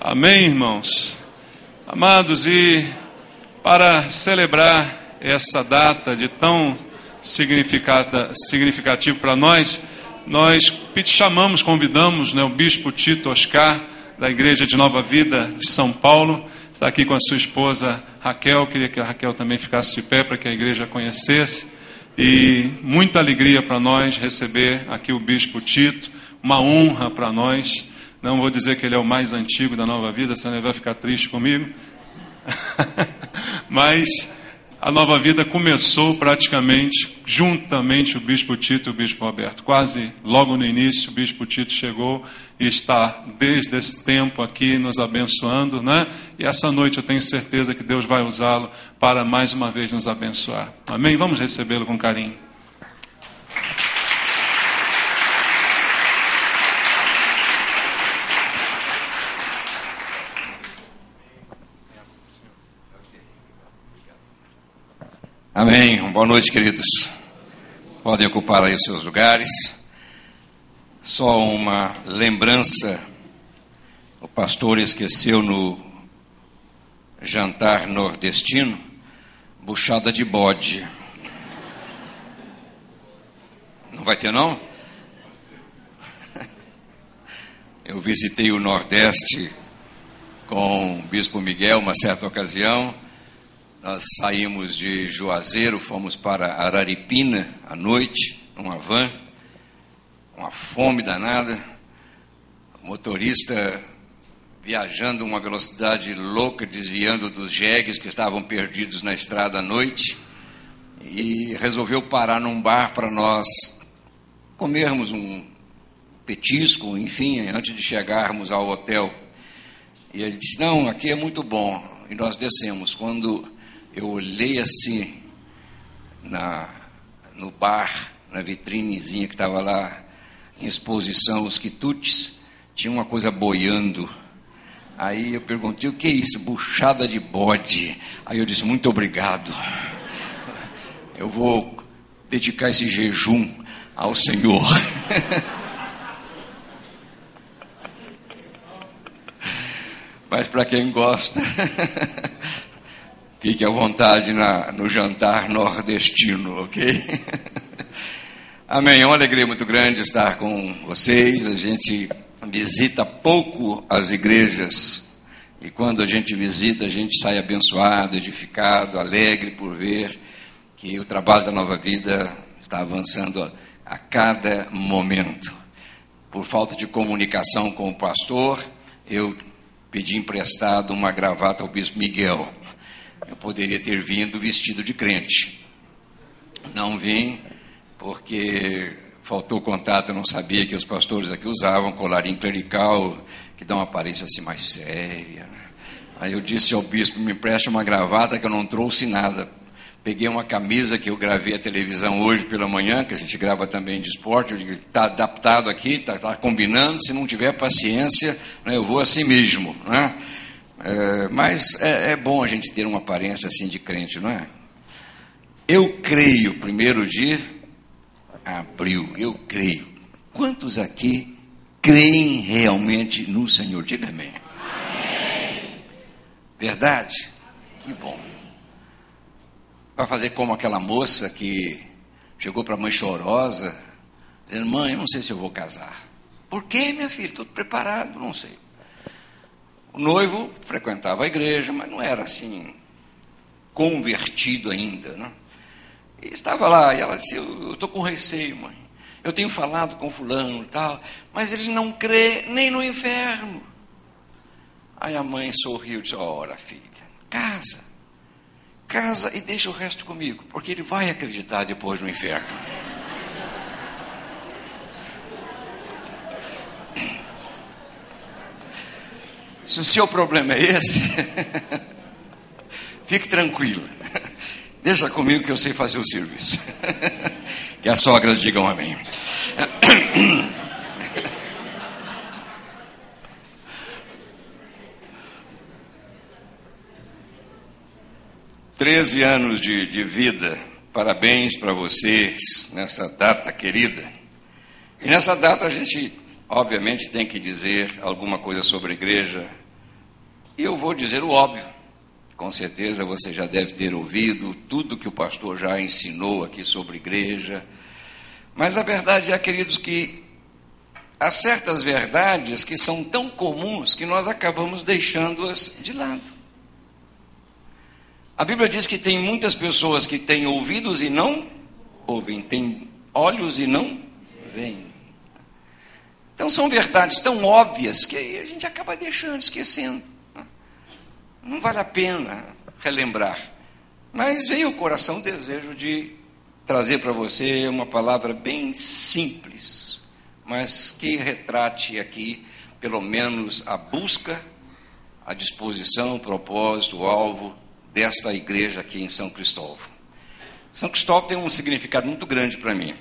Amém, irmãos? Amados, e para celebrar essa data de tão significativo para nós convidamos o Bispo Tito Oscar, da Igreja de Nova Vida de São Paulo, está aqui com a sua esposa Raquel. Queria que a Raquel também ficasse de pé para que a igreja a conhecesse. E muita alegria para nós receber aqui o Bispo Tito, uma honra para nós. Não vou dizer que ele é o mais antigo da Nova Vida, senão ele vai ficar triste comigo. Mas a Nova Vida começou praticamente juntamente o Bispo Tito e o Bispo Roberto. Quase logo no início o Bispo Tito chegou e está desde esse tempo aqui nos abençoando, né? E essa noite eu tenho certeza que Deus vai usá-lo para mais uma vez nos abençoar. Amém? Vamos recebê-lo com carinho. Amém. Boa noite, queridos. Podem ocupar aí os seus lugares. Só uma lembrança: o pastor esqueceu no jantar nordestino buchada de bode. Não vai ter, não? Eu visitei o Nordeste com o Bispo Miguel uma certa ocasião. Nós saímos de Juazeiro, fomos para Araripina à noite, numa van, uma fome danada, o motorista viajando a uma velocidade louca, desviando dos jegues que estavam perdidos na estrada à noite, e resolveu parar num bar para nós comermos um petisco, enfim, antes de chegarmos ao hotel. E ele disse: não, aqui é muito bom. E nós descemos. Quando eu olhei assim no bar, na vitrinezinha que estava lá em exposição, os quitutes, tinha uma coisa boiando. Aí eu perguntei: o que é isso? Buchada de bode. Aí eu disse: muito obrigado. Eu vou dedicar esse jejum ao Senhor. Mas para quem gosta, fique à vontade no jantar nordestino, ok? Amém. É uma alegria muito grande estar com vocês. A gente visita pouco as igrejas, e quando a gente visita, a gente sai abençoado, edificado, alegre por ver que o trabalho da Nova Vida está avançando a cada momento. Por falta de comunicação com o pastor, eu pedi emprestado uma gravata ao Bispo Miguel. Eu poderia ter vindo vestido de crente. Não vim porque faltou contato, eu não sabia que os pastores aqui usavam colarinho clerical, que dá uma aparência assim mais séria. Aí eu disse ao bispo: me empreste uma gravata, que eu não trouxe nada. Peguei uma camisa que eu gravei a televisão hoje pela manhã, que a gente grava também de esporte. Eu digo: está adaptado aqui, está combinando. Se não tiver paciência, né, eu vou assim mesmo, né? Mas é bom a gente ter uma aparência assim de crente, não é? Eu creio, primeiro de abril, eu creio. Quantos aqui creem realmente no Senhor? Diga amém. Amém. Verdade? Que bom. Vai fazer como aquela moça que chegou para a mãe chorosa, dizendo: mãe, eu não sei se eu vou casar. Por quê, minha filha? Tudo preparado, não sei. O noivo frequentava a igreja, mas não era assim convertido ainda, né? E estava lá, e ela disse: eu estou com receio, mãe. Eu tenho falado com fulano e tal, mas ele não crê nem no inferno. Aí a mãe sorriu e disse: ora, filha, casa e deixa o resto comigo, porque ele vai acreditar depois no inferno. Se o seu problema é esse, fique tranquila. Deixa comigo que eu sei fazer o serviço. Que as sogras digam amém. 13 anos de vida. Parabéns para vocês nessa data querida. E nessa data a gente, obviamente, tem que dizer alguma coisa sobre a igreja E eu vou dizer o óbvio. Com certeza você já deve ter ouvido tudo que o pastor já ensinou aqui sobre igreja. Mas a verdade é, queridos, que há certas verdades que são tão comuns que nós acabamos deixando-as de lado. A Bíblia diz que tem muitas pessoas que têm ouvidos e não ouvem, têm olhos e não veem. Então são verdades tão óbvias que a gente acaba deixando, esquecendo. Não vale a pena relembrar. Mas veio ao coração o desejo de trazer para você uma palavra bem simples, mas que retrate aqui, pelo menos, a busca, a disposição, o propósito, o alvo desta igreja aqui em São Cristóvão. São Cristóvão tem um significado muito grande para mim.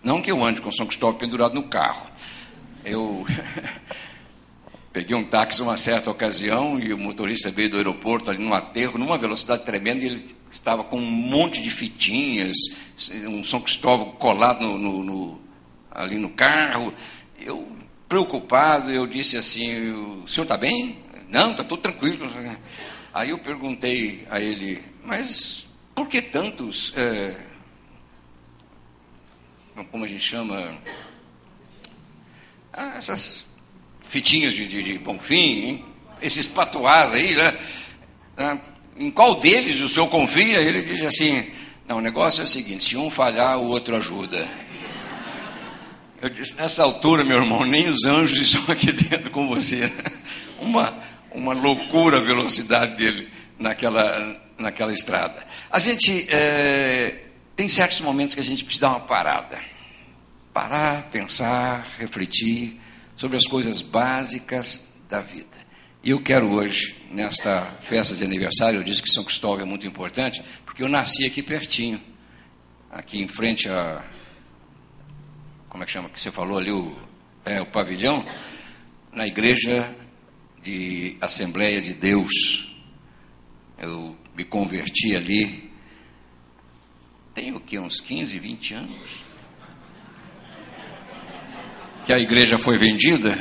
Não que eu ande com São Cristóvão pendurado no carro. Eu peguei um táxi uma certa ocasião e o motorista veio do aeroporto ali no aterro, numa velocidade tremenda, e ele estava com um monte de fitinhas, um São Cristóvão colado ali no carro. Eu, preocupado, eu disse assim: o senhor está bem? Não, está tudo tranquilo. Aí eu perguntei a ele: mas por que tantos, como a gente chama, essas fitinhas de Bonfim, hein? Esses patuás aí, né? Em qual deles o senhor confia? Ele diz assim: não, o negócio é o seguinte, se um falhar, o outro ajuda. Eu disse: nessa altura, meu irmão, nem os anjos estão aqui dentro com você. Uma loucura a velocidade dele naquela estrada. A gente tem certos momentos que a gente precisa dar uma parada. Parar, pensar, refletir sobre as coisas básicas da vida. E eu quero hoje, nesta festa de aniversário, eu disse que São Cristóvão é muito importante, porque eu nasci aqui pertinho, aqui em frente a... como é que chama, que você falou ali, o pavilhão, na igreja de Assembleia de Deus. Eu me converti ali, tenho o quê, uns 15, 20 anos? Que a igreja foi vendida?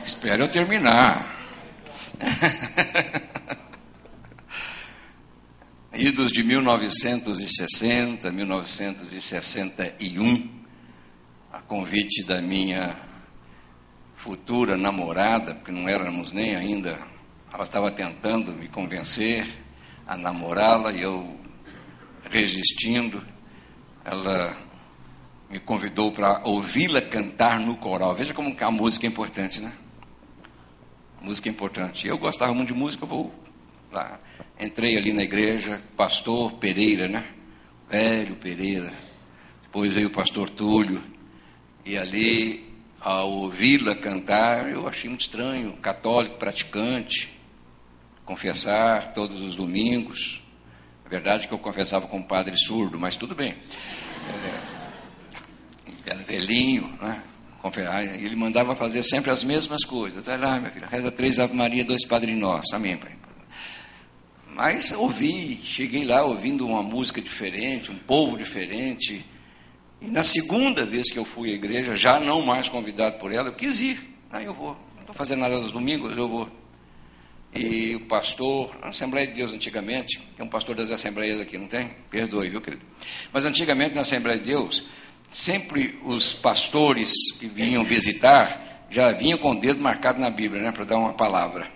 Espero eu terminar. Idos de 1960, 1961, a convite da minha futura namorada, porque não éramos nem ainda, ela estava tentando me convencer a namorá-la e eu resistindo, ela me convidou para ouvi-la cantar no coral. Veja como a música é importante, né? Música é importante. Eu gostava muito de música, eu vou lá. Entrei ali na igreja, pastor Pereira, né? Velho Pereira. Depois veio o pastor Túlio. E ali, ao ouvi-la cantar, eu achei muito estranho. Católico, praticante, confessar todos os domingos. É verdade que eu confessava com um padre surdo, mas tudo bem. Era velhinho, né? Ele mandava fazer sempre as mesmas coisas. Vai lá, minha filha, reza 3 Ave Maria, 2 Padre Nosso. Amém, pai. Mas cheguei lá ouvindo uma música diferente, um povo diferente. E na segunda vez que eu fui à igreja, já não mais convidado por ela, eu quis ir. Aí eu vou, não estou fazendo nada nos domingos, eu vou. E o pastor, na Assembleia de Deus antigamente, tem um pastor das Assembleias aqui, não tem? Perdoe, viu, querido? Mas antigamente na Assembleia de Deus, sempre os pastores que vinham visitar já vinham com o dedo marcado na Bíblia, né, para dar uma palavra.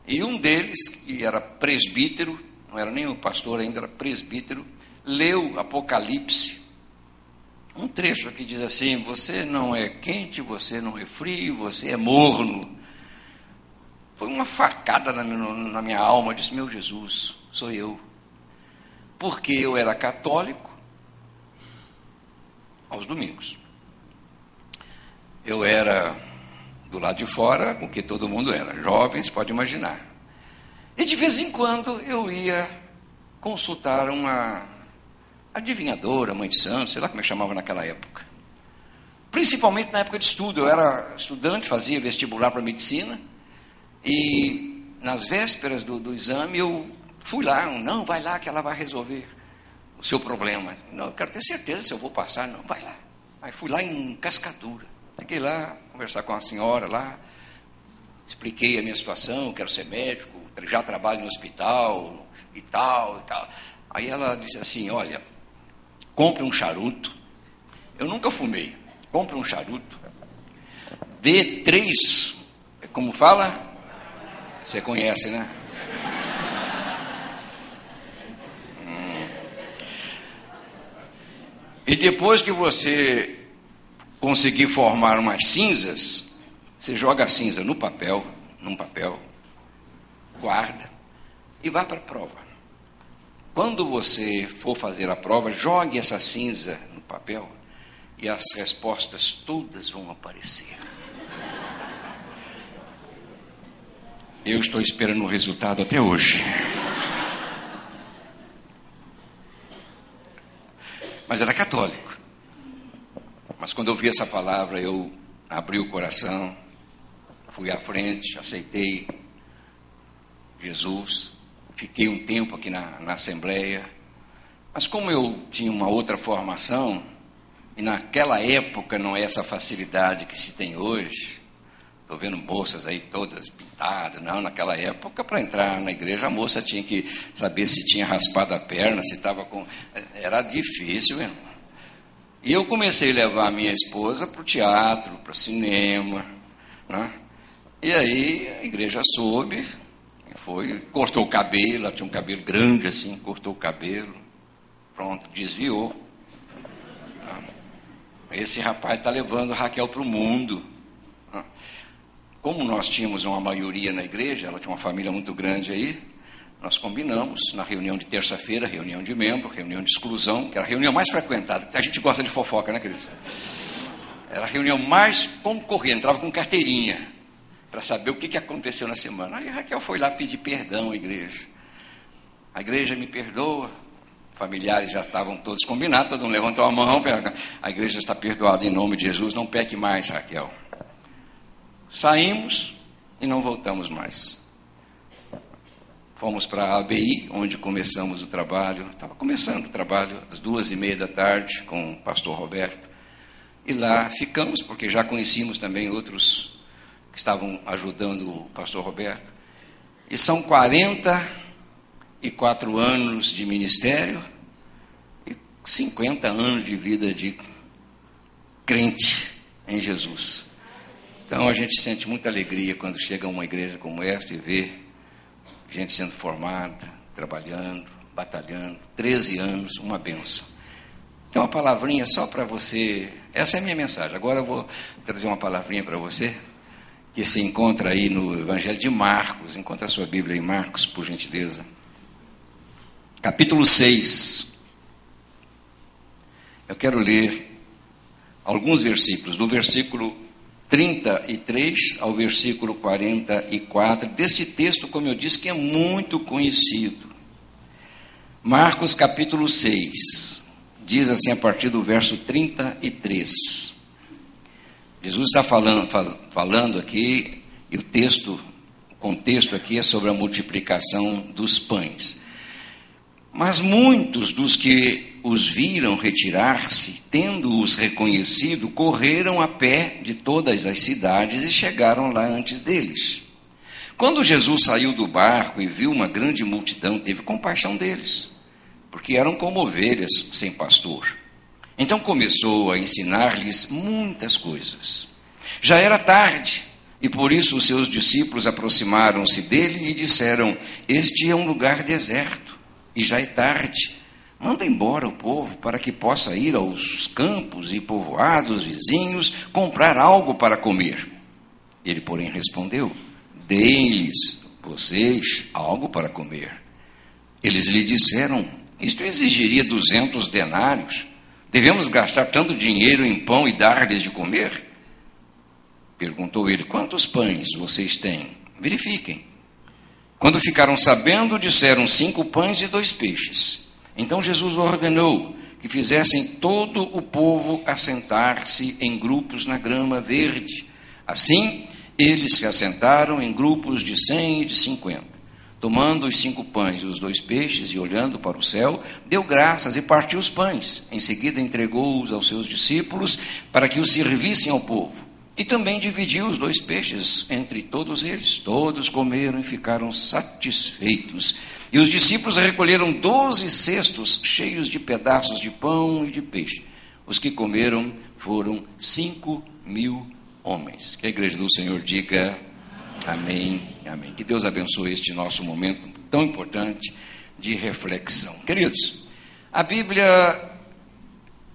E um deles, que era presbítero, não era nem o pastor ainda, era presbítero, leu Apocalipse. Um trecho que diz assim: você não é quente, você não é frio, você é morno. Foi uma facada na minha alma. Eu disse: meu Jesus, sou eu. Porque eu era católico aos domingos. Eu era do lado de fora o que todo mundo era, jovens, pode imaginar. E de vez em quando eu ia consultar uma adivinhadora, mãe de santo, sei lá como é que chamava naquela época. Principalmente na época de estudo. Eu era estudante, fazia vestibular para medicina, e nas vésperas do exame eu fui lá. Não, vai lá que ela vai resolver o seu problema. Não, eu quero ter certeza se eu vou passar. Não, vai lá. Aí fui lá em Cascadura. Fiquei lá, conversar com a senhora lá. Expliquei a minha situação, quero ser médico, já trabalho no hospital e tal, e tal. Aí ela disse assim, olha, compre um charuto. Eu nunca fumei. Compre um charuto. Dê 3, como fala? Você conhece, né? E depois que você conseguir formar umas cinzas, você joga a cinza num papel, guarda e vá para a prova. Quando você for fazer a prova, jogue essa cinza no papel e as respostas todas vão aparecer. Eu estou esperando o resultado até hoje. Mas era católico. Mas quando eu vi essa palavra, eu abri o coração, fui à frente, aceitei Jesus, fiquei um tempo aqui na Assembleia. Mas como eu tinha uma outra formação, e naquela época não é essa facilidade que se tem hoje, estou vendo moças aí todas pintadas, não, naquela época para entrar na igreja a moça tinha que saber se tinha raspado a perna, se estava com... Era difícil, irmão. E eu comecei a levar a minha esposa para o teatro, para o cinema, né? E aí a igreja soube, foi, cortou o cabelo, ela tinha um cabelo grande assim, cortou o cabelo, pronto, desviou. Esse rapaz está levando Raquel para o mundo. Como nós tínhamos uma maioria na igreja, ela tinha uma família muito grande aí, nós combinamos na reunião de terça-feira, reunião de membro, reunião de exclusão, que era a reunião mais frequentada, a gente gosta de fofoca, né, queridos? Era a reunião mais concorrente, entrava com carteirinha, para saber o que aconteceu na semana. Aí a Raquel foi lá pedir perdão à igreja. A igreja me perdoa, familiares já estavam todos combinados, todo mundo levantou a mão, a igreja está perdoada em nome de Jesus, não peque mais, Raquel. Saímos e não voltamos mais. Fomos para a ABI, onde começamos o trabalho. Estava começando o trabalho às 2:30 com o pastor Roberto. E lá ficamos, porque já conhecíamos também outros que estavam ajudando o pastor Roberto. E são 44 anos de ministério e 50 anos de vida de crente em Jesus. Então a gente sente muita alegria quando chega a uma igreja como esta e vê gente sendo formada, trabalhando, batalhando, 13 anos, uma bênção. Então uma palavrinha só para você, essa é a minha mensagem. Agora eu vou trazer uma palavrinha para você, que se encontra aí no Evangelho de Marcos. Encontra a sua Bíblia em Marcos, por gentileza. Capítulo 6. Eu quero ler alguns versículos, do versículo 33 ao versículo 44, desse texto, como eu disse, que é muito conhecido. Marcos capítulo 6, diz assim a partir do verso 33. Jesus está falando aqui, e o contexto aqui é sobre a multiplicação dos pães. Mas muitos dos que os viram retirar-se, tendo-os reconhecido, correram a pé de todas as cidades e chegaram lá antes deles. Quando Jesus saiu do barco e viu uma grande multidão, teve compaixão deles, porque eram como ovelhas sem pastor. Então começou a ensinar-lhes muitas coisas. Já era tarde, e por isso os seus discípulos aproximaram-se dele e disseram: este é um lugar deserto, e já é tarde. Manda embora o povo para que possa ir aos campos e povoados vizinhos comprar algo para comer. Ele, porém, respondeu: deem-lhes vocês algo para comer. Eles lhe disseram: isto exigiria 200 denários. Devemos gastar tanto dinheiro em pão e dar-lhes de comer? Perguntou ele: quantos pães vocês têm? Verifiquem. Quando ficaram sabendo, disseram: 5 pães e 2 peixes. Então Jesus ordenou que fizessem todo o povo assentar-se em grupos na grama verde. Assim, eles se assentaram em grupos de 100 e de 50. Tomando os 5 pães e os 2 peixes e olhando para o céu, deu graças e partiu os pães. Em seguida entregou-os aos seus discípulos para que os servissem ao povo. E também dividiu os 2 peixes entre todos eles. Todos comeram e ficaram satisfeitos. E os discípulos recolheram 12 cestos cheios de pedaços de pão e de peixe. Os que comeram foram 5.000 homens. Que a igreja do Senhor diga amém, amém. Que Deus abençoe este nosso momento tão importante de reflexão. Queridos, a Bíblia,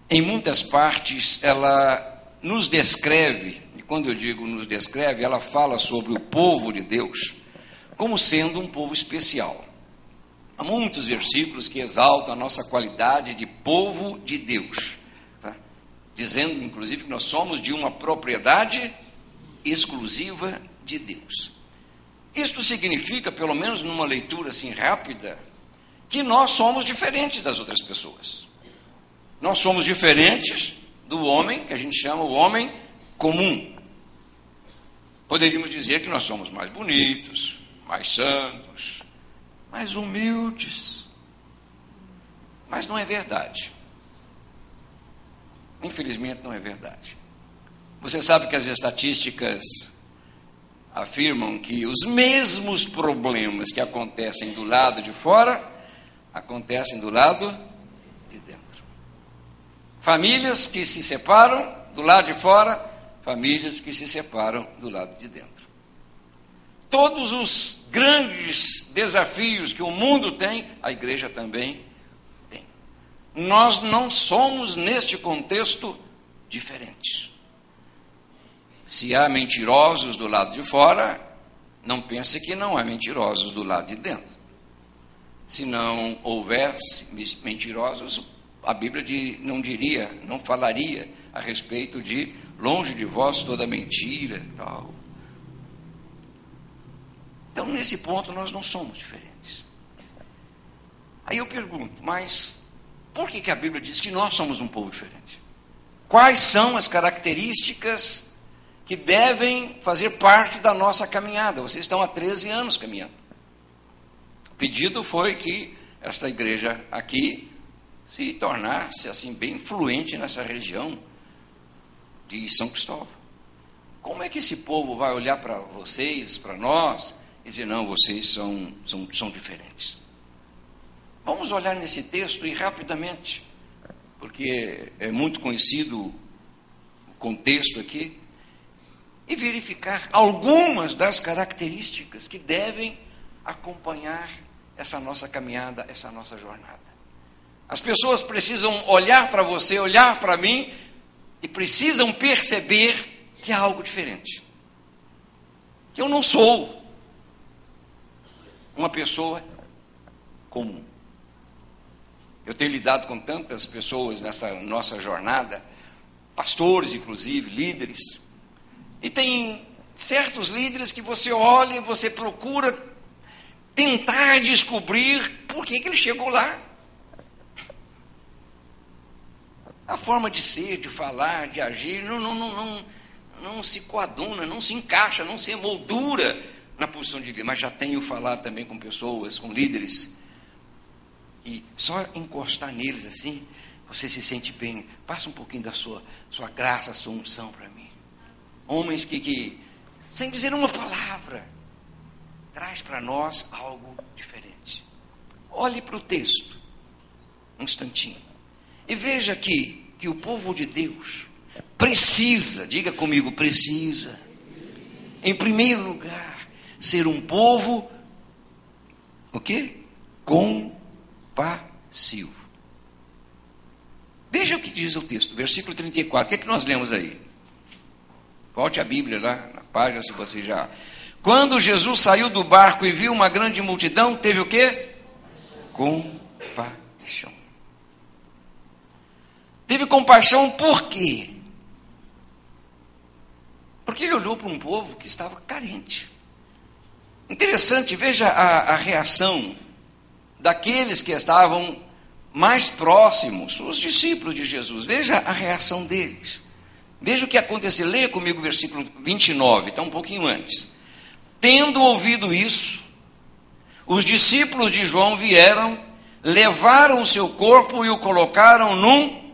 em muitas partes, ela nos descreve, e quando eu digo nos descreve, ela fala sobre o povo de Deus como sendo um povo especial. Há muitos versículos que exaltam a nossa qualidade de povo de Deus, tá? Dizendo, inclusive, que nós somos de uma propriedade exclusiva de Deus. Isto significa, pelo menos numa leitura assim rápida, que nós somos diferentes das outras pessoas. Nós somos diferentes do homem, que a gente chama o homem comum. Poderíamos dizer que nós somos mais bonitos, mais santos, mais humildes. Mas não é verdade. Infelizmente não é verdade. Você sabe que as estatísticas afirmam que os mesmos problemas que acontecem do lado de fora, acontecem do lado de dentro. Famílias que se separam do lado de fora, famílias que se separam do lado de dentro. Todos os grandes desafios que o mundo tem, a igreja também tem. Nós não somos, neste contexto, diferentes. Se há mentirosos do lado de fora, não pense que não há mentirosos do lado de dentro. Se não houvesse mentirosos, a Bíblia não falaria a respeito de longe de vós toda mentira e tal. Então, nesse ponto, nós não somos diferentes. Aí eu pergunto, mas por que a Bíblia diz que nós somos um povo diferente? Quais são as características que devem fazer parte da nossa caminhada? Vocês estão há 13 anos caminhando. O pedido foi que esta igreja aqui se tornasse assim bem influente nessa região de São Cristóvão. Como é que esse povo vai olhar para vocês, para nós, e dizer, não, vocês são diferentes? Vamos olhar nesse texto e rapidamente, porque é muito conhecido o contexto aqui, e verificar algumas das características que devem acompanhar essa nossa caminhada, essa nossa jornada. As pessoas precisam olhar para você, olhar para mim, e precisam perceber que há algo diferente. Que eu não sou uma pessoa comum. Eu tenho lidado com tantas pessoas nessa nossa jornada, pastores inclusive, líderes, e tem certos líderes que você olha e você procura tentar descobrir por que ele chegou lá. A forma de ser, de falar, de agir, não se coaduna, não se encaixa, não se moldura na posição de líder. Mas já tenho falado também com pessoas, com líderes, e só encostar neles assim, você se sente bem. Passa um pouquinho da sua graça, sua unção para mim. Homens que, sem dizer uma palavra, traz para nós algo diferente. Olhe para o texto, um instantinho, e veja que o povo de Deus precisa, diga comigo, precisa, em primeiro lugar, ser um povo, o quê? Compassivo. Veja o que diz o texto, versículo 34, o que é que nós lemos aí? Volte a Bíblia lá na página, se você já... Quando Jesus saiu do barco e viu uma grande multidão, teve o quê? Compaixão. Teve compaixão por quê? Porque ele olhou para um povo que estava carente. Interessante, veja a reação daqueles que estavam mais próximos, os discípulos de Jesus. Veja a reação deles. Veja o que aconteceu. Leia comigo o versículo 29, está um pouquinho antes. Tendo ouvido isso, os discípulos de João vieram, levaram o seu corpo e o colocaram num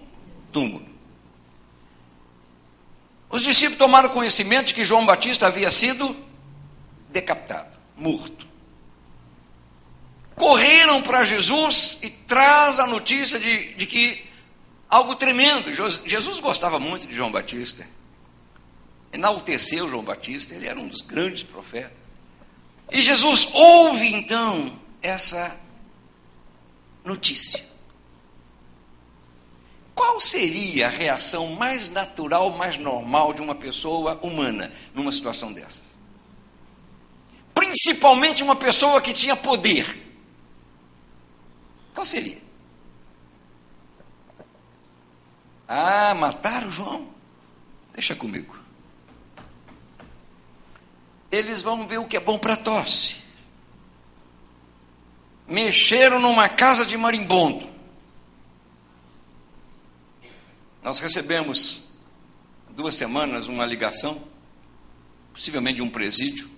túmulo. Os discípulos tomaram conhecimento de que João Batista havia sido decapitado, morto. Correram para Jesus e traz a notícia de que algo tremendo. Jesus gostava muito de João Batista. Enalteceu João Batista, ele era um dos grandes profetas. E Jesus ouve então essa notícia. Qual seria a reação mais natural, mais normal de uma pessoa humana numa situação dessas? Principalmente uma pessoa que tinha poder. Qual seria? Ah, mataram João? Deixa comigo. Eles vão ver o que é bom para tosse. Mexeram numa casa de marimbondo. Nós recebemos 2 semanas uma ligação, possivelmente de um presídio,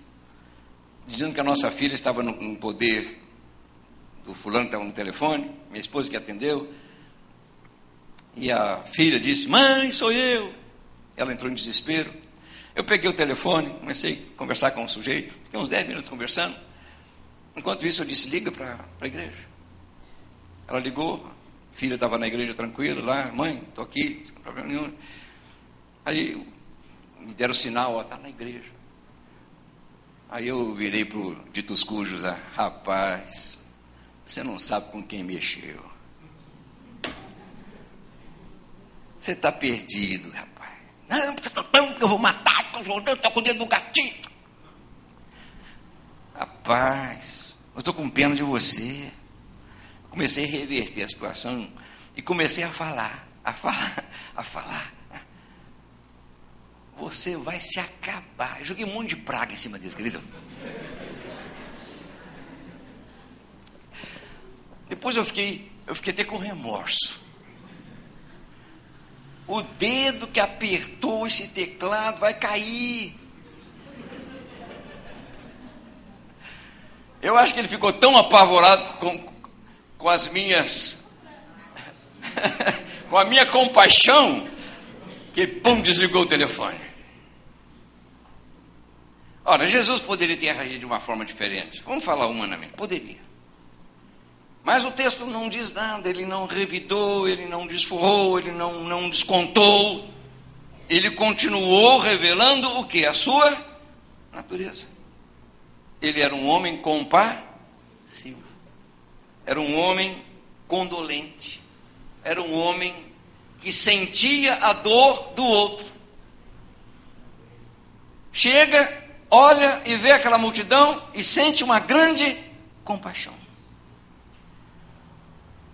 dizendo que a nossa filha estava no poder do fulano que estava no telefone, minha esposa que atendeu, e a filha disse: mãe, sou eu. Ela entrou em desespero. Eu peguei o telefone, comecei a conversar com o sujeito, fiquei uns 10 minutos conversando. Enquanto isso eu disse: liga para a igreja. Ela ligou, a filha estava na igreja tranquila lá: mãe, estou aqui, sem problema nenhum. Aí me deram o sinal: está na igreja. Aí eu virei para o ditos cujos: rapaz, você não sabe com quem mexeu. Você está perdido, rapaz. Não, porque eu vou matar, porque eu estou com o dedo no gatinho. Rapaz, eu estou com pena de você. Comecei a reverter a situação e comecei a falar. Você vai se acabar. Eu joguei um monte de praga em cima desse, querido. Depois eu fiquei até com remorso. O dedo que apertou esse teclado vai cair. Eu acho que ele ficou tão apavorado com as minhas... com a minha compaixão, que ele, desligou o telefone. Ora, Jesus poderia ter reagido de uma forma diferente. Vamos falar humanamente. Poderia. Mas o texto não diz nada, ele não revidou, ele não desforrou, ele não descontou. Ele continuou revelando o que? A sua natureza. Ele era um homem compassivo. Era um homem condolente. Era um homem que sentia a dor do outro. Chega, olha e vê aquela multidão e sente uma grande compaixão.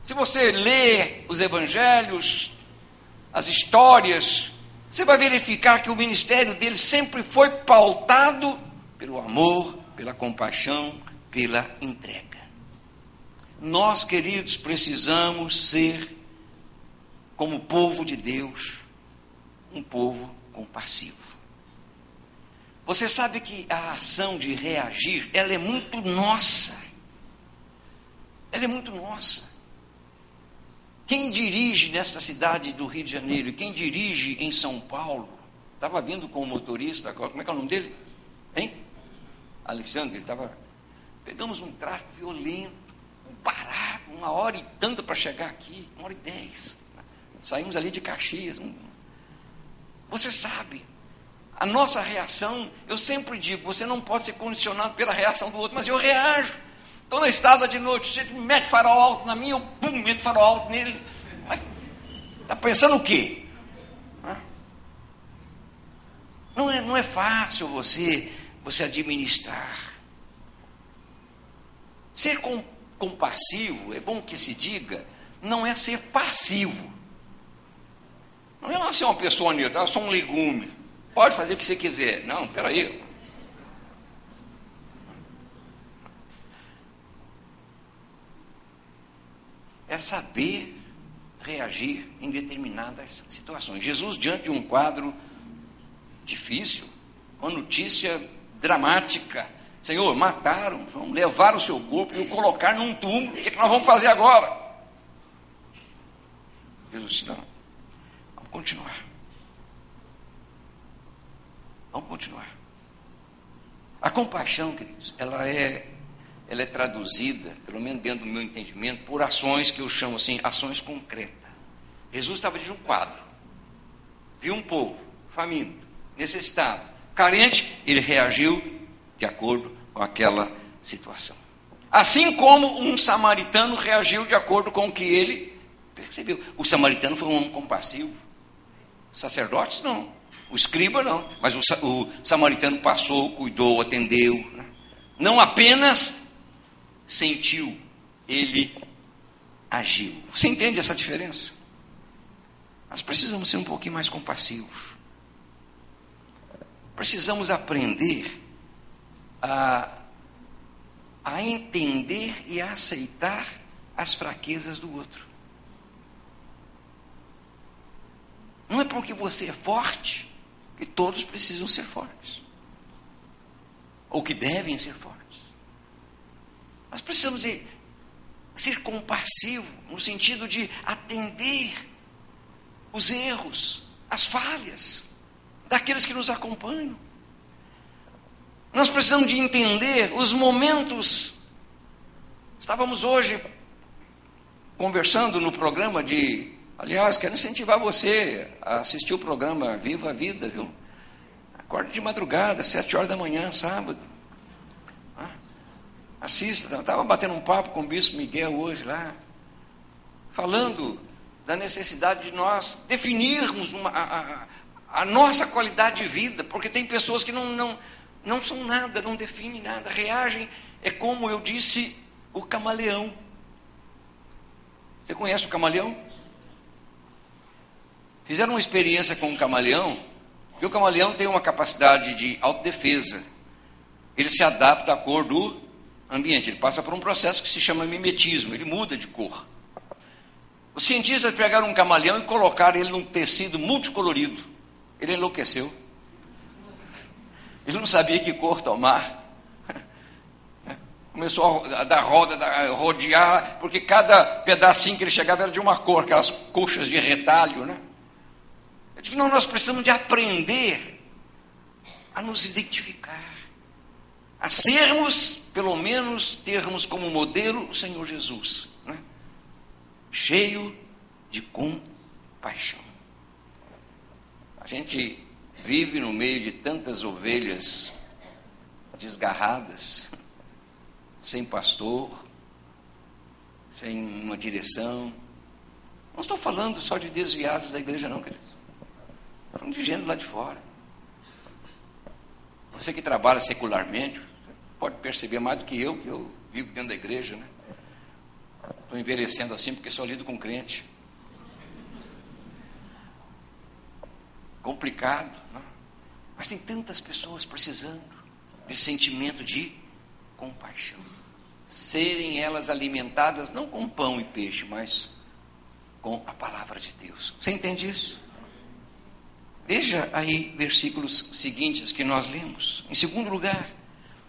Se você lê os evangelhos, as histórias, você vai verificar que o ministério dele sempre foi pautado pelo amor, pela compaixão, pela entrega. Nós, queridos, precisamos ser, como povo de Deus, um povo compassivo. Você sabe que a ação de reagir, ela é muito nossa. Ela é muito nossa. Quem dirige nesta cidade do Rio de Janeiro, e quem dirige em São Paulo, estava vindo com o motorista, como é que é o nome dele? Hein? Alexandre, ele estava... Pegamos um tráfego violento, parado, 1h e tanto para chegar aqui, 1h10. Saímos ali de Caxias. Você sabe, a nossa reação, eu sempre digo, você não pode ser condicionado pela reação do outro, mas eu reajo. Estou na estrada de noite, você me mete farol alto na minha, eu meto farol alto nele. Está pensando o quê? Não é fácil você administrar. Ser compassivo, é bom que se diga, não é ser passivo. Não é ser uma pessoa neutra, eu sou um legume. Pode fazer o que você quiser. Não, peraí. É saber reagir em determinadas situações. Jesus, diante de um quadro difícil, uma notícia dramática: Senhor, mataram, vão levar o seu corpo e o colocar num túmulo, o que nós vamos fazer agora? Jesus disse: não, vamos continuar. Vamos continuar. A compaixão, queridos, ela é traduzida, pelo menos dentro do meu entendimento, por ações que eu chamo assim, ações concretas. Jesus estava diante de um quadro, viu um povo faminto, necessitado, carente, ele reagiu de acordo com aquela situação. Assim como um samaritano reagiu de acordo com o que ele percebeu. O samaritano foi um homem compassivo. Os sacerdotes não. O escriba não. Mas o samaritano passou, cuidou, atendeu. Né? Não apenas sentiu, ele agiu. Você entende essa diferença? Nós precisamos ser um pouquinho mais compassivos. Precisamos aprender a entender e a aceitar as fraquezas do outro. Não é porque você é forte que todos precisam ser fortes, ou que devem ser fortes. Nós precisamos ser compassivos, no sentido de atender os erros, as falhas daqueles que nos acompanham. Nós precisamos de entender os momentos. Estávamos hoje conversando no programa aliás, quero incentivar você a assistir o programa Viva a Vida, viu? Acorde de madrugada, 7 horas da manhã, sábado. Assista, estava batendo um papo com o Bispo Miguel hoje lá, falando da necessidade de nós definirmos a nossa qualidade de vida, porque tem pessoas que não são nada, não definem nada, reagem, é como eu disse, o camaleão. Você conhece o camaleão? Fizeram uma experiência com o camaleão, e o camaleão tem uma capacidade de autodefesa. Ele se adapta à cor do ambiente, ele passa por um processo que se chama mimetismo, ele muda de cor. Os cientistas pegaram um camaleão e colocaram ele num tecido multicolorido. Ele enlouqueceu. Ele não sabia que cor tomar. Começou a dar roda, rodear, porque cada pedacinho que ele chegava era de uma cor, aquelas coxas de retalho, né? Eu digo, não, nós precisamos de aprender a nos identificar, a sermos, pelo menos, termos como modelo o Senhor Jesus, né? Cheio de compaixão. A gente vive no meio de tantas ovelhas desgarradas, sem pastor, sem uma direção. Não estou falando só de desviados da igreja, não, queridos. Estou falando de gente lá de fora. Você que trabalha secularmente, pode perceber mais do que eu vivo dentro da igreja, né? Estou envelhecendo assim porque só lido com crente. Complicado, né? Mas tem tantas pessoas precisando de sentimento de compaixão. Serem elas alimentadas não com pão e peixe, mas com a palavra de Deus. Você entende isso? Veja aí versículos seguintes que nós lemos. Em segundo lugar,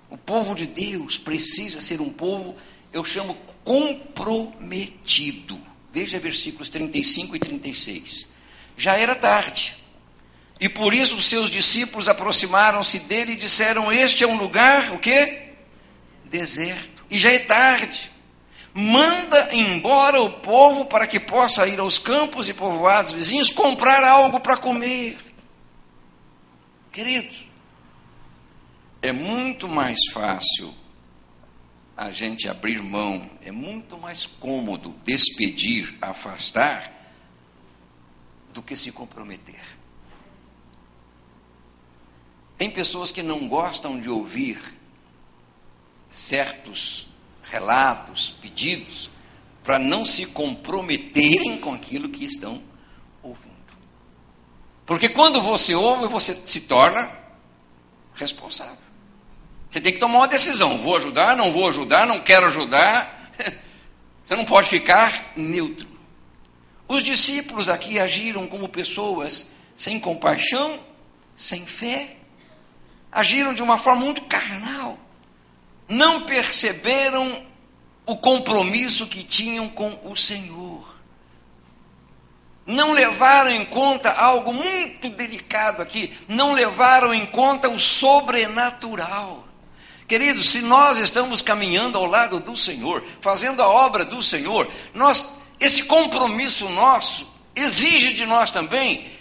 o povo de Deus precisa ser um povo, eu chamo comprometido. Veja versículos 35 e 36. Já era tarde, e por isso os seus discípulos aproximaram-se dele e disseram: este é um lugar, o quê? Deserto. E já é tarde. Manda embora o povo para que possa ir aos campos e povoados vizinhos comprar algo para comer. Queridos, é muito mais fácil a gente abrir mão, é muito mais cômodo despedir, afastar, do que se comprometer. Tem pessoas que não gostam de ouvir certos relatos, pedidos, para não se comprometerem com aquilo que estão ouvindo. Porque quando você ouve, você se torna responsável. Você tem que tomar uma decisão: vou ajudar, não quero ajudar. Você não pode ficar neutro. Os discípulos aqui agiram como pessoas sem compaixão, sem fé. Agiram de uma forma muito carnal. Não perceberam o compromisso que tinham com o Senhor. não levaram em conta algo muito delicado aqui, não levaram em conta o sobrenatural. Queridos, se nós estamos caminhando ao lado do Senhor, fazendo a obra do Senhor, esse compromisso nosso exige de nós também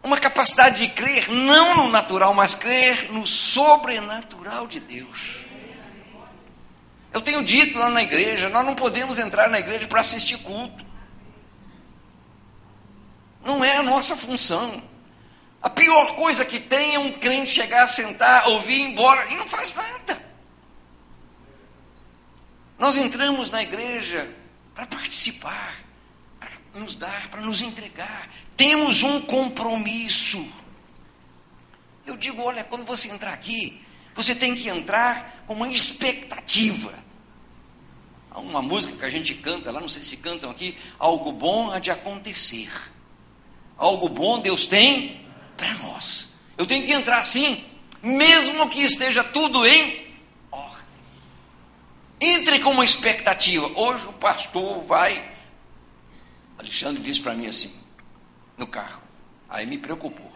uma capacidade de crer, não no natural, mas crer no sobrenatural de Deus. Eu tenho dito lá na igreja, nós não podemos entrar na igreja para assistir culto. Não é a nossa função. A pior coisa que tem é um crente chegar, sentar, ouvir, ir embora e não faz nada. Nós entramos na igreja para participar, para nos dar, para nos entregar. Temos um compromisso. Eu digo, olha, quando você entrar aqui, você tem que entrar com uma expectativa. Há uma música que a gente canta lá, não sei se cantam aqui, algo bom há de acontecer. Algo bom Deus tem para nós. Eu tenho que entrar assim, mesmo que esteja tudo em ordem. Entre com uma expectativa. Hoje o pastor vai. Alexandre disse para mim assim, no carro. Aí me preocupou.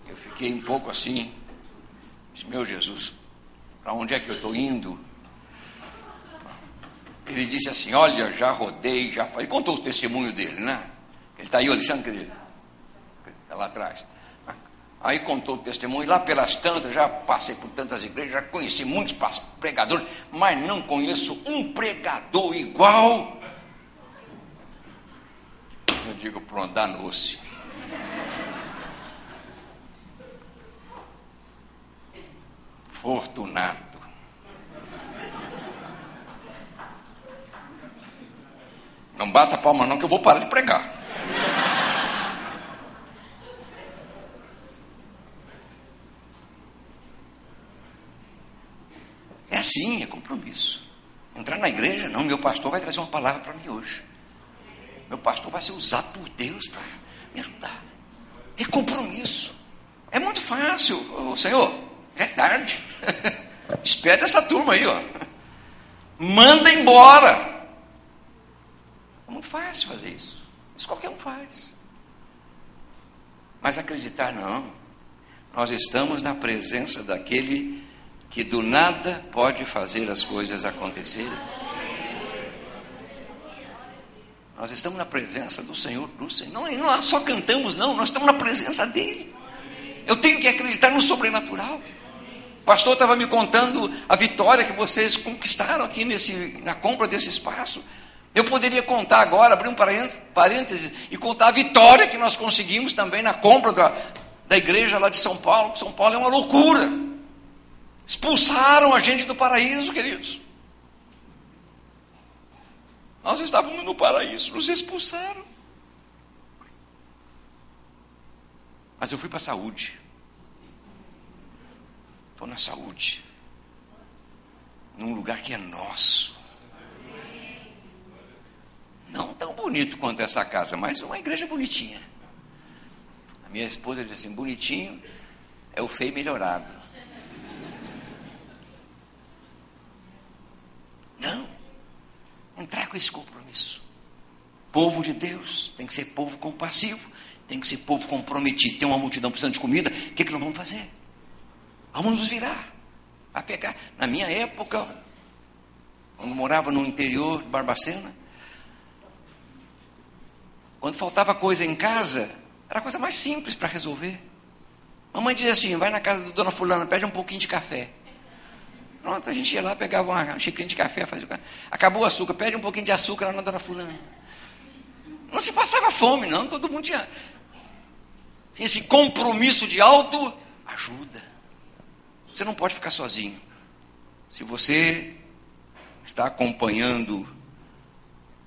Eu fiquei um pouco assim. Disse, meu Jesus, para onde é que eu estou indo? Ele disse assim, olha, já rodei, já falei. Contou o testemunho dele, né? Ele está aí, o Alexandre, cadê ele? Está lá atrás. Aí contou o testemunho, lá pelas tantas, já passei por tantas igrejas, já conheci muitos pregadores, mas não conheço um pregador igual. Eu digo, pronto, danou-se. Fortunato. Não bata a palma não, que eu vou parar de pregar. É assim, é compromisso. Entrar na igreja, não, meu pastor vai trazer uma palavra para mim hoje. Meu pastor vai ser usado por Deus para me ajudar. Ter compromisso. É muito fácil. Ô, Senhor, é tarde. Espere essa turma aí, ó. Manda embora. É muito fácil fazer isso. Isso qualquer um faz. Mas acreditar, não. Nós estamos na presença daquele que do nada pode fazer as coisas acontecerem. Nós estamos na presença do Senhor, Não, nós só cantamos, não, nós estamos na presença dEle. Eu tenho que acreditar no sobrenatural. O pastor estava me contando a vitória que vocês conquistaram aqui na compra desse espaço. Eu poderia contar agora, abrir um parênteses, e contar a vitória que nós conseguimos também na compra da igreja lá de São Paulo. São Paulo é uma loucura. Expulsaram a gente do paraíso, queridos. Nós estávamos no paraíso, nos expulsaram. Mas eu fui para a saúde. Estou na saúde. Num lugar que é nosso. Não tão bonito quanto essa casa, mas uma igreja bonitinha. A minha esposa diz assim, bonitinho é o feio melhorado. Não. Entrar com esse compromisso. Povo de Deus tem que ser povo compassivo, tem que ser povo comprometido. Tem uma multidão precisando de comida, o que nós vamos fazer? Vamos nos virar, a pegar. Na minha época, quando morava no interior de Barbacena, quando faltava coisa em casa, era a coisa mais simples para resolver. Mamãe dizia assim, vai na casa da dona fulana, pede um pouquinho de café. Pronto, a gente ia lá, pegava uma xicrinha de café, fazia... Acabou o açúcar, pede um pouquinho de açúcar lá na dona fulana. Não se passava fome, não, todo mundo tinha esse compromisso de autoajuda. Você não pode ficar sozinho. Se você está acompanhando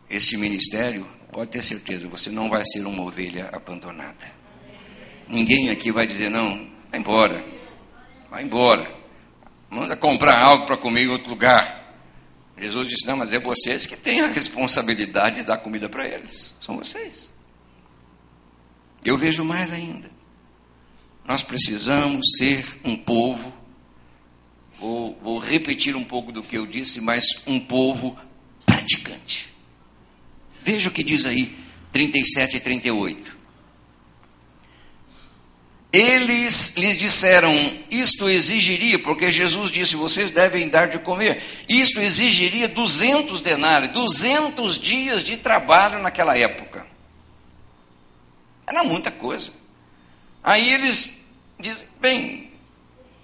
esse ministério, pode ter certeza, você não vai ser uma ovelha abandonada. Ninguém aqui vai dizer, não, vai embora. Vai embora. Manda comprar algo para comer em outro lugar. Jesus disse, não, mas é vocês que têm a responsabilidade de dar comida para eles. São vocês. Eu vejo mais ainda. Nós precisamos ser um povo, vou repetir um pouco do que eu disse, mas um povo praticante. Veja o que diz aí, 37 e 38. Eles lhes disseram, isto exigiria, porque Jesus disse, vocês devem dar de comer, isto exigiria 200 denários, 200 dias de trabalho naquela época. Era muita coisa. Aí eles dizem, bem,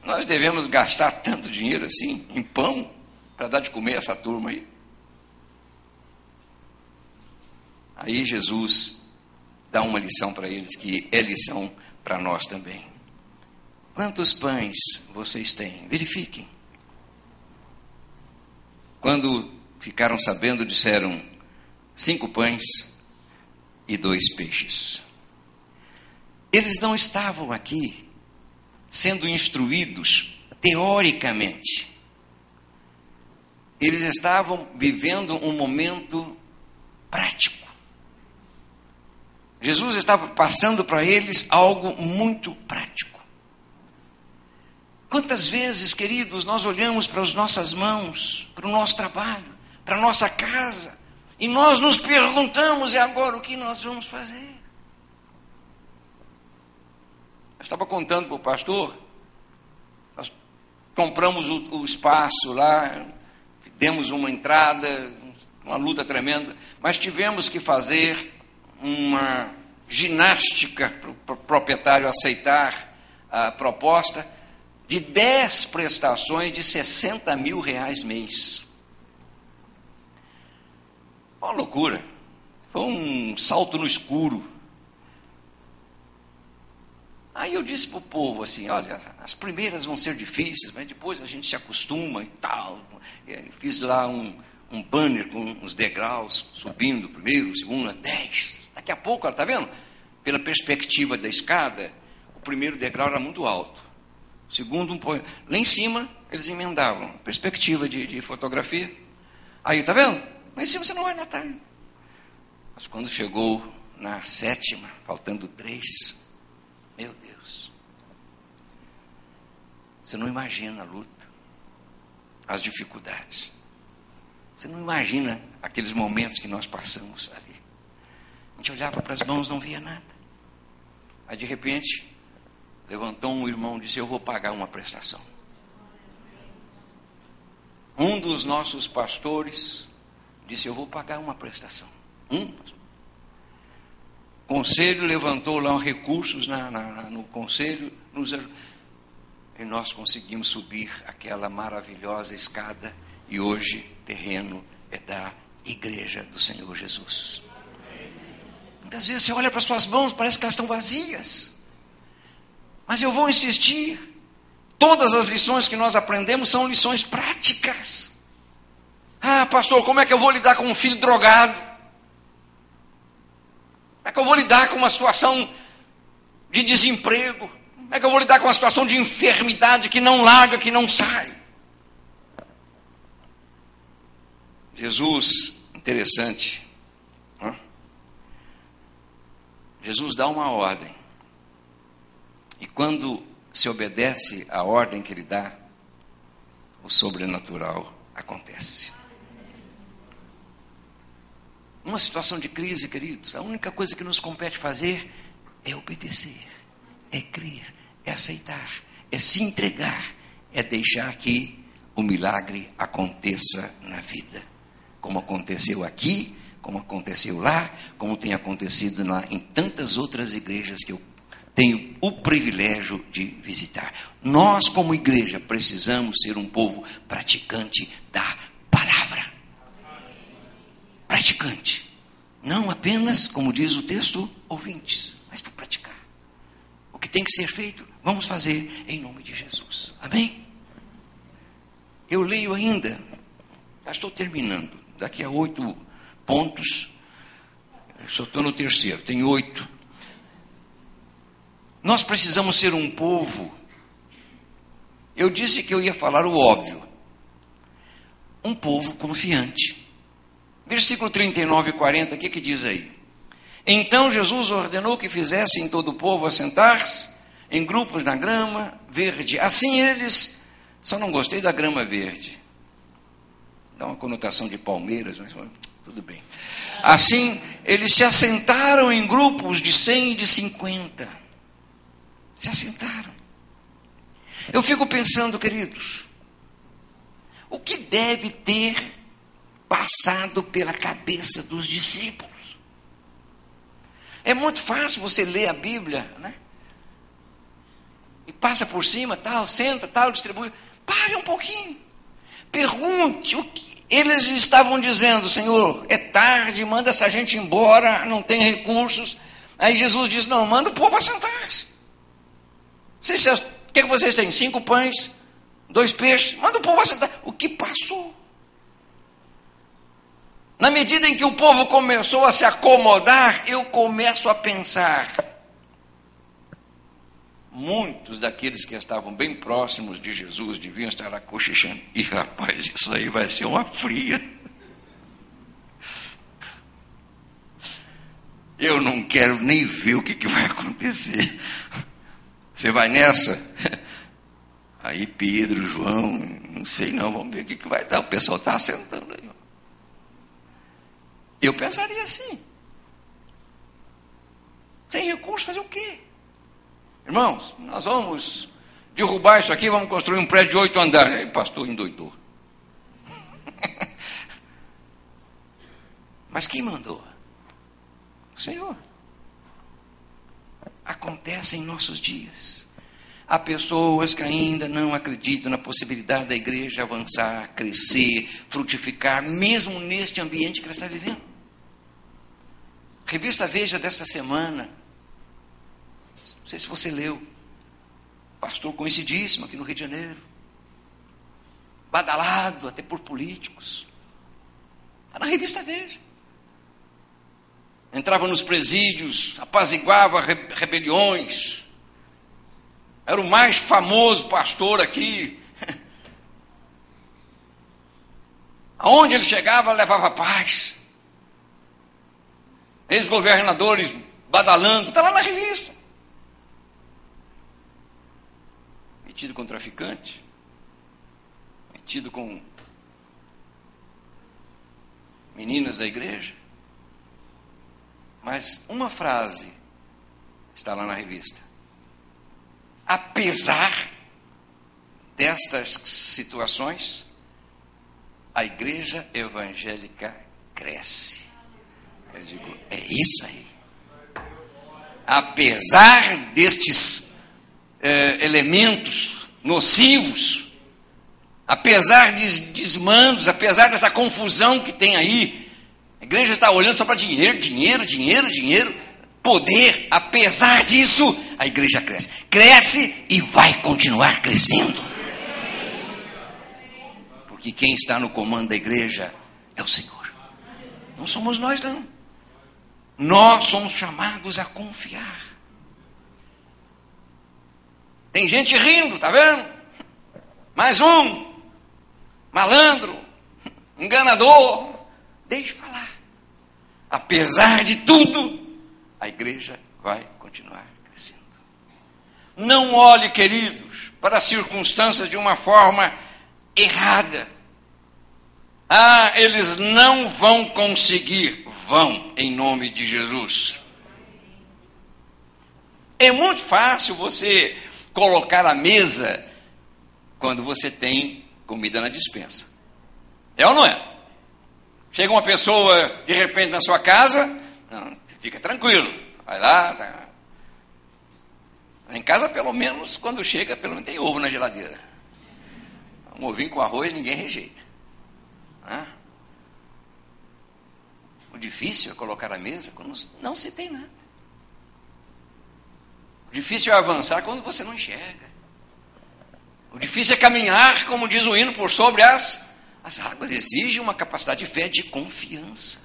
nós devemos gastar tanto dinheiro assim, em pão, para dar de comer a essa turma aí. Aí Jesus dá uma lição para eles, que é lição para nós também. Quantos pães vocês têm? Verifiquem. Quando ficaram sabendo, disseram 5 pães e 2 peixes. Eles não estavam aqui sendo instruídos teoricamente. Eles estavam vivendo um momento prático. Jesus estava passando para eles algo muito prático. Quantas vezes, queridos, nós olhamos para as nossas mãos, para o nosso trabalho, para a nossa casa, e nós nos perguntamos, e agora o que nós vamos fazer? Eu estava contando para o pastor, nós compramos o espaço lá, demos uma entrada, uma luta tremenda, mas tivemos que fazer uma ginástica para o proprietário aceitar a proposta de 10 prestações de R$60 mil mês. Uma loucura. Foi um salto no escuro. Aí eu disse para o povo assim, olha, as primeiras vão ser difíceis, mas depois a gente se acostuma e tal. Fiz lá um banner com uns degraus, subindo, primeiro, segundo, 10. Daqui a pouco, está vendo? Pela perspectiva da escada, o primeiro degrau era muito alto. O segundo, lá em cima, eles emendavam. Perspectiva de fotografia. Aí, está vendo? Lá em cima você não vai notar. Mas quando chegou na 7ª, faltando 3, meu Deus. Você não imagina a luta, as dificuldades. Você não imagina aqueles momentos que nós passamos ali. A gente olhava para as mãos, não via nada. Aí, de repente, levantou um irmão e disse, eu vou pagar uma prestação. Um dos nossos pastores disse, eu vou pagar uma prestação. O conselho levantou lá recursos no conselho, e nós conseguimos subir aquela maravilhosa escada, e hoje o terreno é da Igreja do Senhor Jesus. Muitas vezes você olha para suas mãos, parece que elas estão vazias. Mas eu vou insistir. Todas as lições que nós aprendemos são lições práticas. Ah, pastor, como é que eu vou lidar com um filho drogado? Como é que eu vou lidar com uma situação de desemprego? Como é que eu vou lidar com uma situação de enfermidade que não larga, que não sai? Jesus, interessante. Jesus dá uma ordem. E quando se obedece à ordem que ele dá, o sobrenatural acontece. Numa situação de crise, queridos, a única coisa que nos compete fazer é obedecer, é crer, é aceitar, é se entregar, é deixar que o milagre aconteça na vida. Como aconteceu aqui, como aconteceu lá, como tem acontecido em tantas outras igrejas que eu tenho o privilégio de visitar. Nós, como igreja, precisamos ser um povo praticante da palavra. Praticante. Não apenas, como diz o texto, ouvintes, mas para praticar. O que tem que ser feito, vamos fazer em nome de Jesus. Amém? Eu leio ainda, já estou terminando, daqui a 8 pontos, eu só estou no 3º, tem 8. Nós precisamos ser um povo, eu disse que eu ia falar o óbvio, um povo confiante. Versículo 39 e 40, o que diz aí? Então Jesus ordenou que fizessem todo o povo assentar-se em grupos na grama verde. Assim eles, só não gostei da grama verde. Dá uma conotação de Palmeiras, mas Tudo bem. Assim, eles se assentaram em grupos de 100 e de 50. Se assentaram. Eu fico pensando, queridos, o que deve ter passado pela cabeça dos discípulos? É muito fácil você ler a Bíblia, né? E passa por cima, tal, senta, tal, distribui. Pare um pouquinho. Pergunte o que eles estavam dizendo. Senhor, é tarde, manda essa gente embora, não tem recursos. Aí Jesus diz, não, manda o povo assentar-se. O que vocês têm? 5 pães, 2 peixes, manda o povo assentar. O que passou? Na medida em que o povo começou a se acomodar, eu começo a pensar. Muitos daqueles que estavam bem próximos de Jesus deviam estar lá cochichando. E rapaz, isso aí vai ser uma fria. Eu não quero nem ver o que vai acontecer. Você vai nessa? Aí Pedro, João, não sei não, vamos ver o que vai dar. O pessoal está assentando aí. Eu pensaria assim. Sem recurso, fazer o quê? Irmãos, nós vamos derrubar isso aqui, vamos construir um prédio de 8 andares. Aí o pastor endoidou. Mas quem mandou? O Senhor. Acontece em nossos dias. Há pessoas que ainda não acreditam na possibilidade da igreja avançar, crescer, frutificar, mesmo neste ambiente que ela está vivendo. Revista Veja desta semana, não sei se você leu, pastor conhecidíssimo aqui no Rio de Janeiro, badalado até por políticos, está na revista Veja. Entrava nos presídios, apaziguava rebeliões, era o mais famoso pastor aqui. Aonde ele chegava, levava paz. Ex-governadores badalando, está lá na revista. Metido com traficante, metido com meninas da igreja. Mas uma frase está lá na revista. Apesar destas situações, a igreja evangélica cresce. Eu digo, é isso aí. Apesar destes elementos nocivos, apesar de desmandos, apesar dessa confusão que tem aí, a igreja está olhando só para dinheiro, dinheiro, dinheiro, dinheiro, poder. Apesar disso, a igreja cresce. Cresce e vai continuar crescendo. Porque quem está no comando da igreja é o Senhor. Não somos nós, não. Nós somos chamados a confiar. Tem gente rindo, tá vendo? Mais um malandro, enganador. Deixe falar. Apesar de tudo, a igreja vai continuar crescendo. Não olhe, queridos, para as circunstâncias de uma forma errada. Ah, eles não vão conseguir. Vão, em nome de Jesus. É muito fácil você colocar a mesa quando você tem comida na despensa. É ou não é? Chega uma pessoa, de repente, na sua casa, não, fica tranquilo. Vai lá, tá. Em casa, pelo menos, quando chega, pelo menos tem ovo na geladeira. Um ovinho com arroz, ninguém rejeita. O difícil é colocar a mesa quando não se tem nada. O difícil é avançar quando você não enxerga. O difícil é caminhar, como diz o hino, por sobre as águas. Exige uma capacidade de fé, de confiança.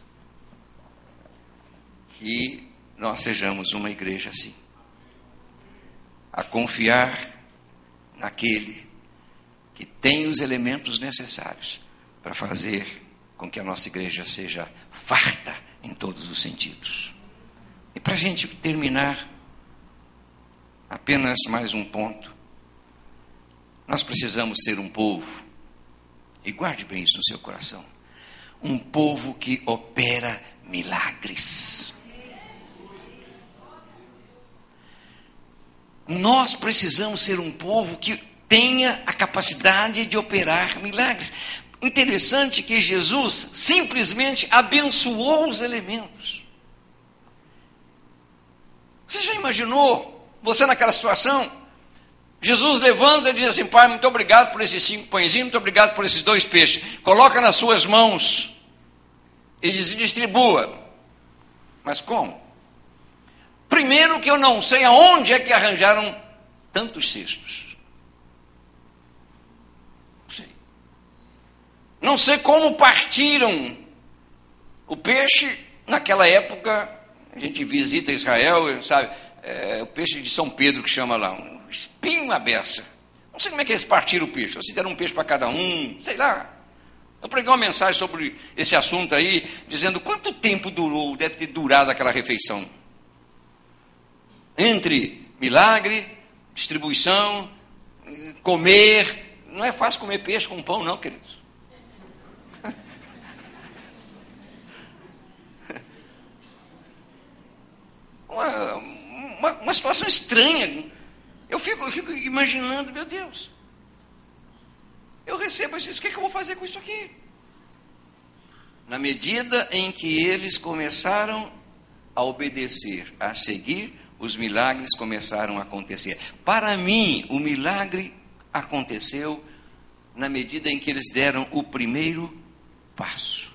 Que nós sejamos uma igreja assim. A confiar naquele que tem os elementos necessários para fazer com que a nossa igreja seja farta em todos os sentidos. E para a gente terminar, apenas mais um ponto. Nós precisamos ser um povo, e guarde bem isso no seu coração, um povo que opera milagres. Nós precisamos ser um povo que tenha a capacidade de operar milagres. Interessante que Jesus simplesmente abençoou os elementos. Você já imaginou você naquela situação? Jesus levanta e diz assim: Pai, muito obrigado por esses 5 pãezinhos, muito obrigado por esses 2 peixes. Coloca nas suas mãos e distribua. Mas como? Primeiro que eu não sei aonde é que arranjaram tantos cestos. Não sei. Não sei como partiram o peixe. Naquela época, a gente visita Israel, sabe, o peixe de São Pedro que chama lá, um espinho à beça. Não sei como é que eles partiram o peixe, ou se deram um peixe para cada um, sei lá. Eu preguei uma mensagem sobre esse assunto aí, dizendo quanto tempo durou, deve ter durado aquela refeição. Entre milagre, distribuição, comer. Não é fácil comer peixe com pão, não, queridos. Uma situação estranha. Eu fico imaginando, meu Deus. Eu recebo isso, o que eu vou fazer com isso aqui? Na medida em que eles começaram a obedecer, a seguir, os milagres começaram a acontecer. Para mim, o milagre aconteceu na medida em que eles deram o primeiro passo.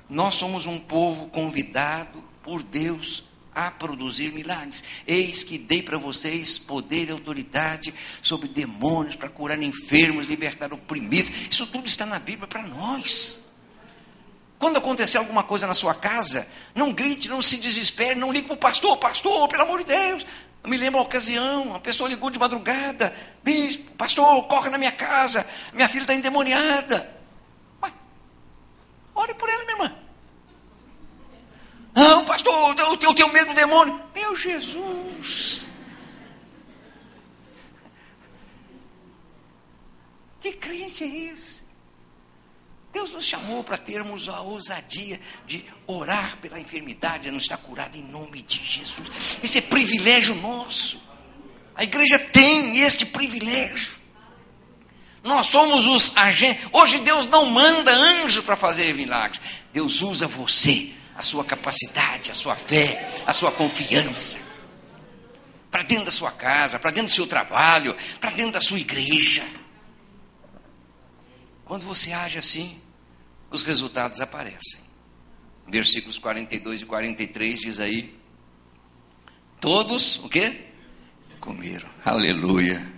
Nós somos um povo convidado por Deus a produzir milagres. Eis que dei para vocês poder e autoridade sobre demônios, para curar enfermos, libertar oprimidos. Isso tudo está na Bíblia para nós. Quando acontecer alguma coisa na sua casa, não grite, não se desespere, não ligue para o pastor, pelo amor de Deus. Eu me lembro uma ocasião, uma pessoa ligou de madrugada: bispo, pastor, corre na minha casa, minha filha está endemoniada. Ué, ore por ela, minha irmã. Não, pastor, eu tenho medo do demônio. Meu Jesus! Que crente é esse? Deus nos chamou para termos a ousadia de orar pela enfermidade, não estar curado em nome de Jesus. Esse é privilégio nosso. A igreja tem este privilégio. Nós somos os agentes. Hoje Deus não manda anjo para fazer milagres. Deus usa você, a sua capacidade, a sua fé, a sua confiança, para dentro da sua casa, para dentro do seu trabalho, para dentro da sua igreja. Quando você age assim, os resultados aparecem. Versículos 42 e 43 diz aí: todos, o quê? Comeram. Aleluia.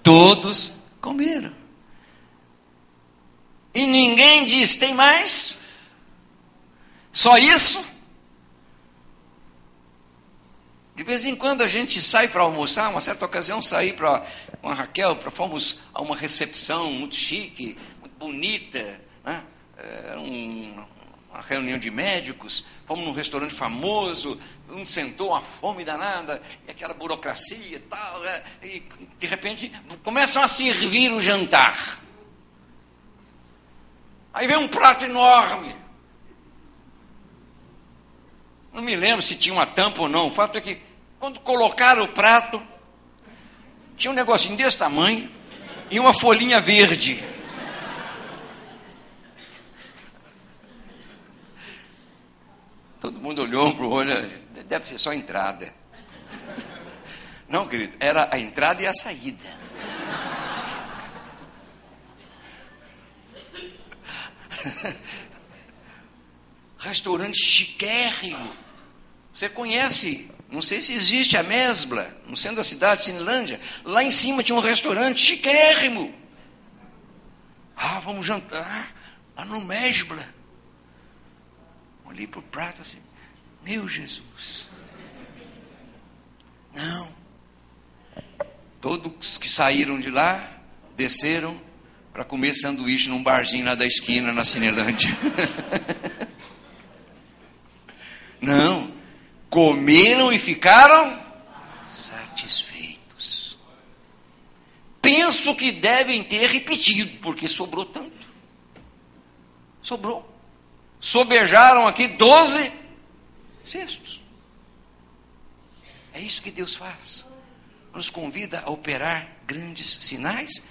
Todos comeram. E ninguém diz: tem mais? Só isso? De vez em quando a gente sai para almoçar. Uma certa ocasião saí com a Raquel, fomos a uma recepção muito chique, muito bonita, né? Era uma reunião de médicos. Fomos num restaurante famoso, um sentou, uma fome danada, e aquela burocracia e tal, né? E de repente começam a servir o jantar. Aí vem um prato enorme. Não me lembro se tinha uma tampa ou não. O fato é que, quando colocaram o prato, tinha um negocinho desse tamanho e uma folhinha verde. Todo mundo olhou um para o olho, deve ser só a entrada. Não, querido, era a entrada e a saída. Restaurante chiquérrimo. Você conhece, não sei se existe, a Mesbla, no centro da cidade, Cinelândia. Lá em cima tinha um restaurante chiquérrimo. Ah, vamos jantar lá no Mesbla. Olhei para o prato assim: meu Jesus. Não. Todos que saíram de lá, desceram para comer sanduíche num barzinho lá da esquina, na Cinelândia. Não, comeram e ficaram satisfeitos. Penso que devem ter repetido, porque sobrou tanto. Sobrou. sobejaram aqui 12 cestos. É isso que Deus faz. Nos convida a operar grandes sinais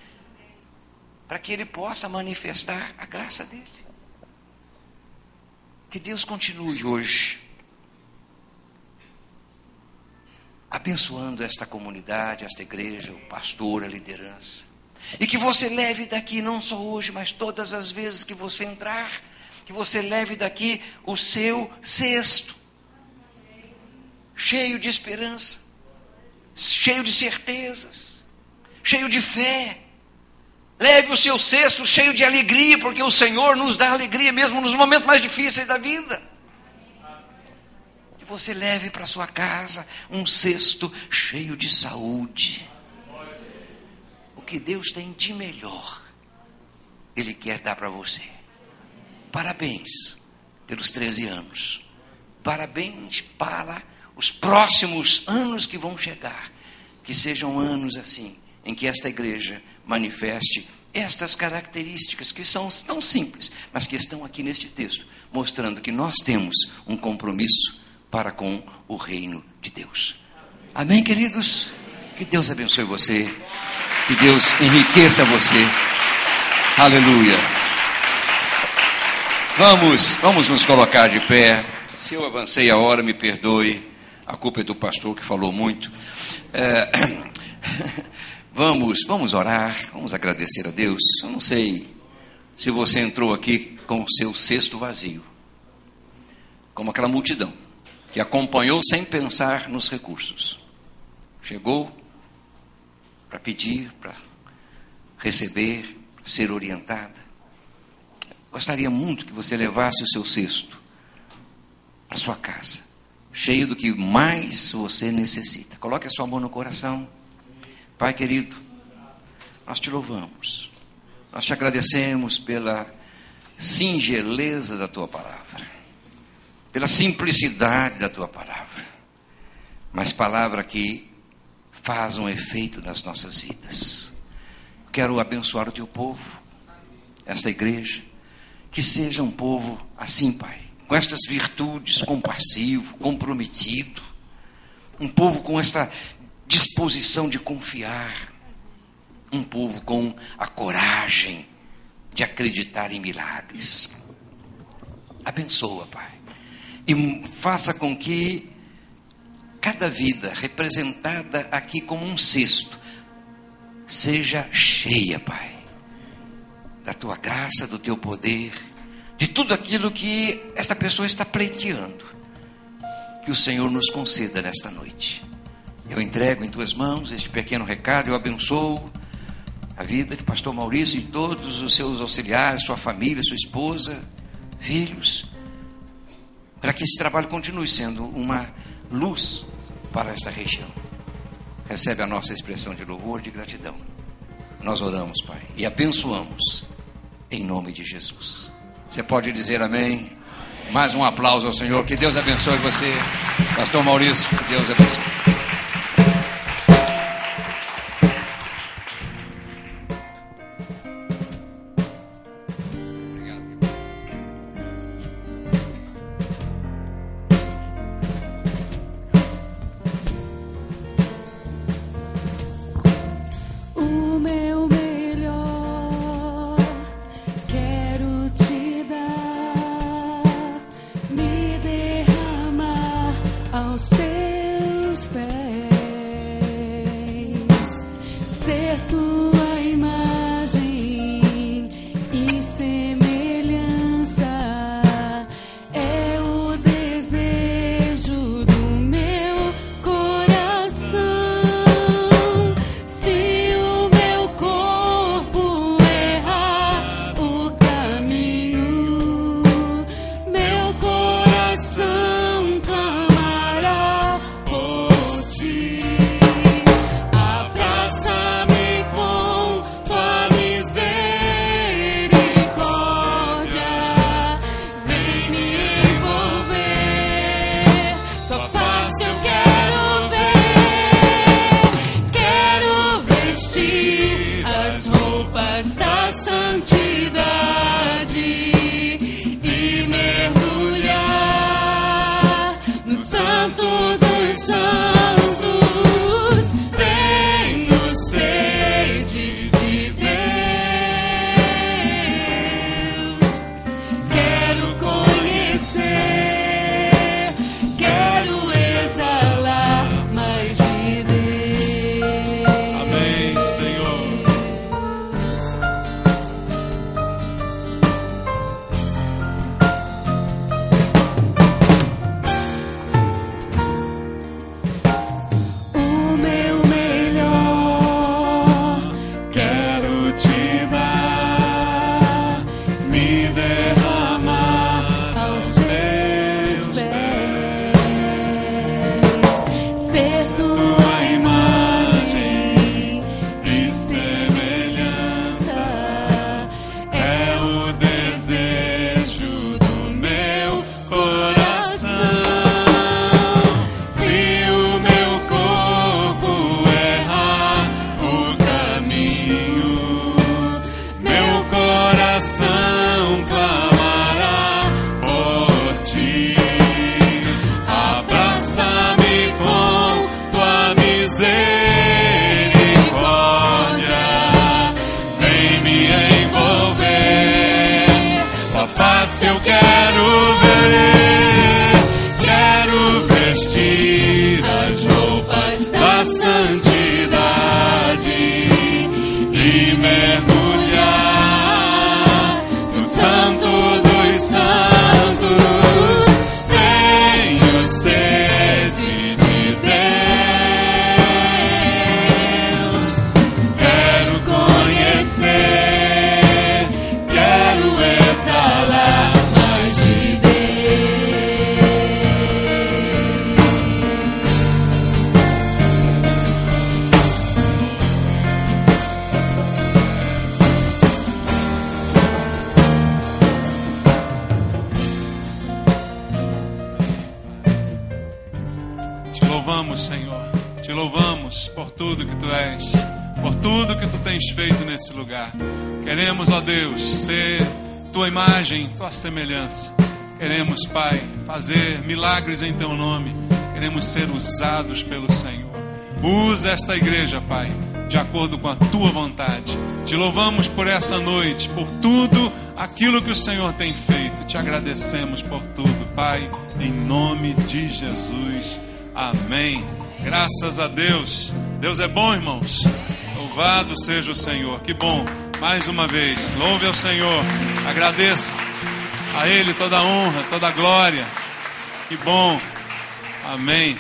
para que Ele possa manifestar a graça dEle. Que Deus continue hoje abençoando esta comunidade, esta igreja, o pastor, a liderança. E que você leve daqui, não só hoje, mas todas as vezes que você entrar, que você leve daqui o seu cesto, cheio de esperança, cheio de certezas, cheio de fé. Leve o seu cesto cheio de alegria, porque o Senhor nos dá alegria mesmo nos momentos mais difíceis da vida. Que você leve para sua casa um cesto cheio de saúde. O que Deus tem de melhor, Ele quer dar para você. Parabéns pelos 13 anos. Parabéns para os próximos anos que vão chegar. Que sejam anos assim, em que esta igreja manifeste estas características que são tão simples, mas que estão aqui neste texto, mostrando que nós temos um compromisso para com o reino de Deus. Amém, queridos? Que Deus abençoe você, que Deus enriqueça você. Aleluia. Vamos nos colocar de pé. Se eu avancei a hora, me perdoe, a culpa é do pastor que falou muito. Vamos orar, vamos agradecer a Deus. Eu não sei se você entrou aqui com o seu cesto vazio, como aquela multidão que acompanhou sem pensar nos recursos. Chegou para pedir, para receber, para ser orientada. Gostaria muito que você levasse o seu cesto para sua casa, cheio do que mais você necessita. Coloque a sua mão no coração. Pai querido, nós te louvamos, nós te agradecemos pela singeleza da tua palavra, pela simplicidade da tua palavra, mas palavra que faz um efeito nas nossas vidas. Quero abençoar o teu povo, esta igreja, que seja um povo assim, Pai, com estas virtudes, compassivo, comprometido, um povo com esta disposição de confiar, um povo com a coragem de acreditar em milagres. Abençoa, Pai, e faça com que cada vida representada aqui como um cesto seja cheia, Pai, da tua graça, do teu poder, de tudo aquilo que esta pessoa está pleiteando. Que o Senhor nos conceda nesta noite. Eu entrego em tuas mãos este pequeno recado, eu abençoo a vida de pastor Maurício e todos os seus auxiliares, sua família, sua esposa, filhos, para que esse trabalho continue sendo uma luz para esta região. Recebe a nossa expressão de louvor e de gratidão. Nós oramos, Pai, e abençoamos em nome de Jesus. Você pode dizer amém? Mais um aplauso ao Senhor. Que Deus abençoe você, pastor Maurício. Que Deus abençoe. Aos teus santos, tenho sede de Deus. Quero conhecer, quero exalar mais de Deus. Amém, Senhor. O meu melhor quero te dar, me derramar aos teus pés, ser tua imagem e semelhança é o desejo do meu coração. Se o meu corpo errar o caminho, meu coração clamará por ti. Abraça-me com tua misericórdia, vem me envolver. Tua face eu quero ver, quero vestir as roupas da santidade e mergulhar no santo dos santos. Tenho sede de Deus, quero conhecer, quero exalar mais de Deus. Te louvamos, Senhor. Te louvamos por tudo que Tu és, por tudo que Tu tens feito nesse lugar. Queremos, ó Deus, ser Tua imagem, Tua semelhança. Queremos, Pai, fazer milagres em Teu nome. Queremos ser usados pelo Senhor. Usa esta igreja, Pai, de acordo com a Tua vontade. Te louvamos por essa noite, por tudo aquilo que o Senhor tem feito. Te agradecemos por tudo, Pai, em nome de Jesus. Amém. Graças a Deus. Deus é bom, irmãos. Louvado seja o Senhor. Que bom. Mais uma vez, louve ao Senhor. Agradeça a Ele toda a honra, toda a glória. Que bom. Amém.